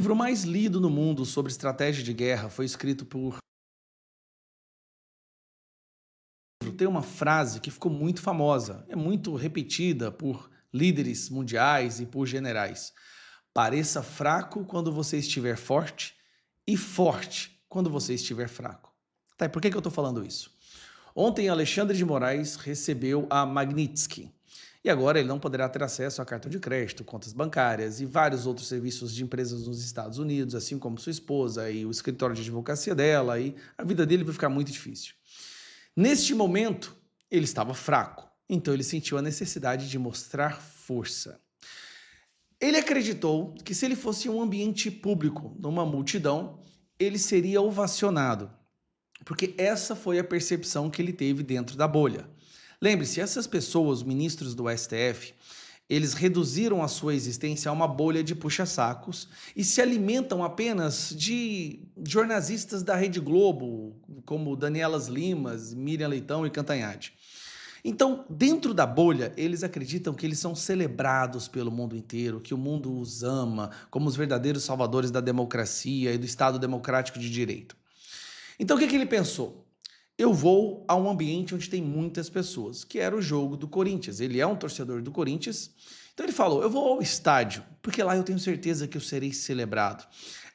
O livro mais lido no mundo sobre estratégia de guerra foi escrito por. Tem uma frase que ficou muito famosa, é muito repetida por líderes mundiais e por generais. Pareça fraco quando você estiver forte e forte quando você estiver fraco. Tá, e por que eu estou falando isso? Ontem, Alexandre de Moraes recebeu a Magnitsky. E agora ele não poderá ter acesso a cartão de crédito, contas bancárias e vários outros serviços de empresas nos Estados Unidos, assim como sua esposa e o escritório de advocacia dela, e a vida dele vai ficar muito difícil. Neste momento, ele estava fraco, então ele sentiu a necessidade de mostrar força. Ele acreditou que se ele fosse em um ambiente público, numa multidão, ele seria ovacionado, porque essa foi a percepção que ele teve dentro da bolha. Lembre-se, essas pessoas, ministros do STF, eles reduziram a sua existência a uma bolha de puxa-sacos e se alimentam apenas de jornalistas da Rede Globo, como Danielas Limas, Miriam Leitão e Cantanhede. Então, dentro da bolha, eles acreditam que eles são celebrados pelo mundo inteiro, que o mundo os ama como os verdadeiros salvadores da democracia e do Estado democrático de direito. Então, o que ele pensou? Eu vou a um ambiente onde tem muitas pessoas, que era o jogo do Corinthians. Ele é um torcedor do Corinthians, então ele falou: eu vou ao estádio, porque lá eu tenho certeza que eu serei celebrado.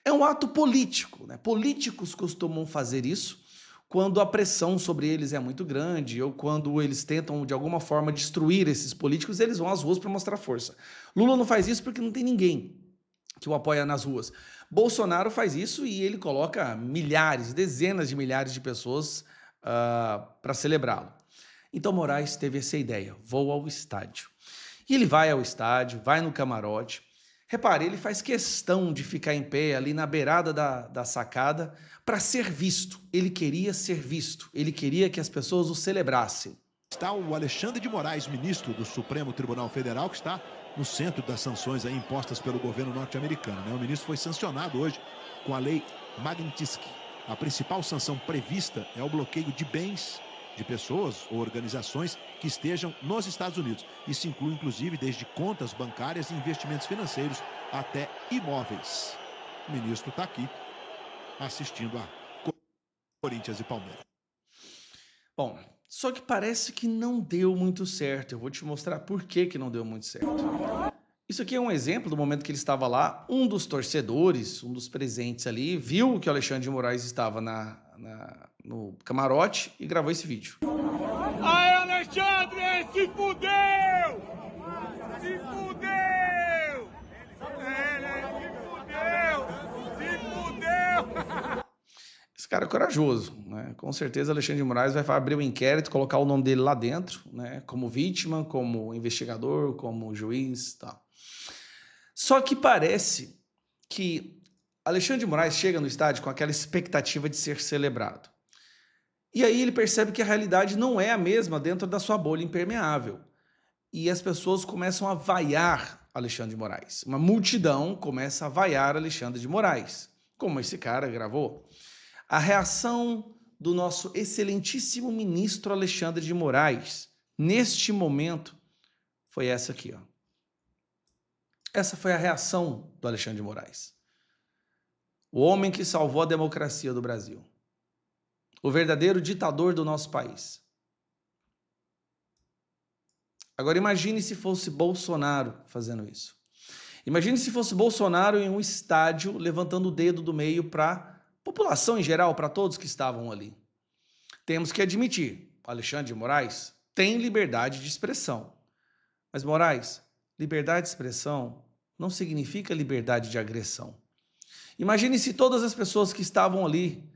É um ato político, né? Políticos costumam fazer isso quando a pressão sobre eles é muito grande ou quando eles tentam de alguma forma destruir esses políticos, eles vão às ruas para mostrar força. Lula não faz isso porque não tem ninguém que o apoia nas ruas. Bolsonaro faz isso e ele coloca milhares, dezenas de milhares de pessoas para celebrá-lo. Então Moraes teve essa ideia: vou ao estádio. E ele vai ao estádio, vai no camarote. Repare, ele faz questão de ficar em pé ali na beirada da sacada para ser visto. Ele queria ser visto, ele queria que as pessoas o celebrassem. Está o Alexandre de Moraes, ministro do Supremo Tribunal Federal, que está no centro das sanções aí impostas pelo governo norte-americano, né? O ministro foi sancionado hoje com a lei Magnitsky. A principal sanção prevista é o bloqueio de bens de pessoas ou organizações que estejam nos Estados Unidos. Isso inclui, inclusive, desde contas bancárias e investimentos financeiros até imóveis. O ministro está aqui assistindo a Corinthians e Palmeiras. Bom, só que parece que não deu muito certo. Eu vou te mostrar por que que não deu muito certo. Isso aqui é um exemplo do momento que ele estava lá. Um dos torcedores, um dos presentes ali, viu que o Alexandre de Moraes estava no camarote e gravou esse vídeo. Aí, Alexandre, se fudeu! Se fudeu! Se fudeu! Esse cara é corajoso, né? Com certeza Alexandre de Moraes vai abrir um inquérito, colocar o nome dele lá dentro, né? Como vítima, como investigador, como juiz, tal. Só que parece que Alexandre de Moraes chega no estádio com aquela expectativa de ser celebrado. E aí ele percebe que a realidade não é a mesma dentro da sua bolha impermeável. E as pessoas começam a vaiar Alexandre de Moraes. Uma multidão começa a vaiar Alexandre de Moraes, como esse cara gravou. A reação do nosso excelentíssimo ministro Alexandre de Moraes, neste momento, foi essa aqui, ó. Essa foi a reação do Alexandre de Moraes. O homem que salvou a democracia do Brasil. O verdadeiro ditador do nosso país. Agora imagine se fosse Bolsonaro fazendo isso. Imagine se fosse Bolsonaro em um estádio levantando o dedo do meio para a população em geral, para todos que estavam ali. Temos que admitir, Alexandre de Moraes tem liberdade de expressão. Mas Moraes, liberdade de expressão não significa liberdade de agressão. Imagine se todas as pessoas que estavam ali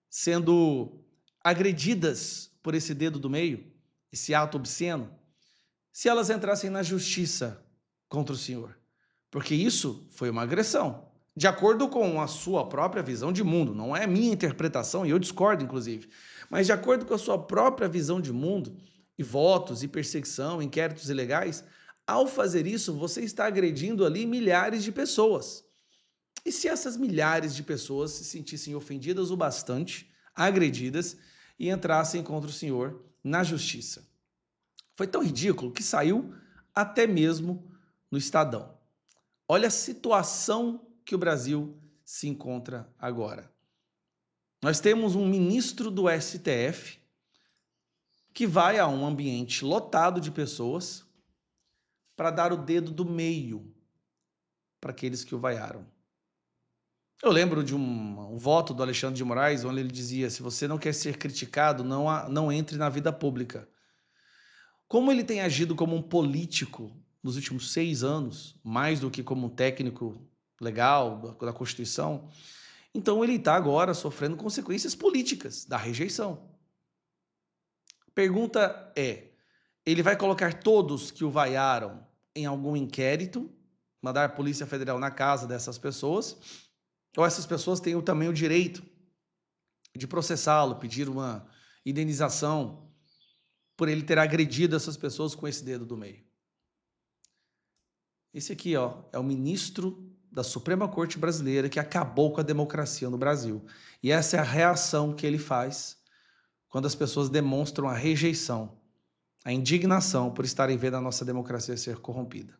sendo agredidas por esse dedo do meio, esse ato obsceno, se elas entrassem na justiça contra o senhor. Porque isso foi uma agressão, de acordo com a sua própria visão de mundo. Não é minha interpretação, e eu discordo, inclusive. Mas de acordo com a sua própria visão de mundo, e votos, e perseguição, inquéritos ilegais, ao fazer isso, você está agredindo ali milhares de pessoas. E se essas milhares de pessoas se sentissem ofendidas o bastante, agredidas, e entrassem contra o senhor na justiça? Foi tão ridículo que saiu até mesmo no Estadão. Olha a situação que o Brasil se encontra agora. Nós temos um ministro do STF que vai a um ambiente lotado de pessoas para dar o dedo do meio para aqueles que o vaiaram. Eu lembro de um voto do Alexandre de Moraes, onde ele dizia: se você não quer ser criticado, não entre na vida pública. Como ele tem agido como um político nos últimos 6 anos, mais do que como um técnico legal da Constituição, então ele está agora sofrendo consequências políticas da rejeição. Pergunta é: ele vai colocar todos que o vaiaram em algum inquérito, mandar a Polícia Federal na casa dessas pessoas, ou essas pessoas têm também o direito de processá-lo, pedir uma indenização por ele ter agredido essas pessoas com esse dedo do meio? Esse aqui, ó, é o ministro da Suprema Corte Brasileira que acabou com a democracia no Brasil. E essa é a reação que ele faz quando as pessoas demonstram a rejeição, a indignação por estarem vendo a nossa democracia ser corrompida.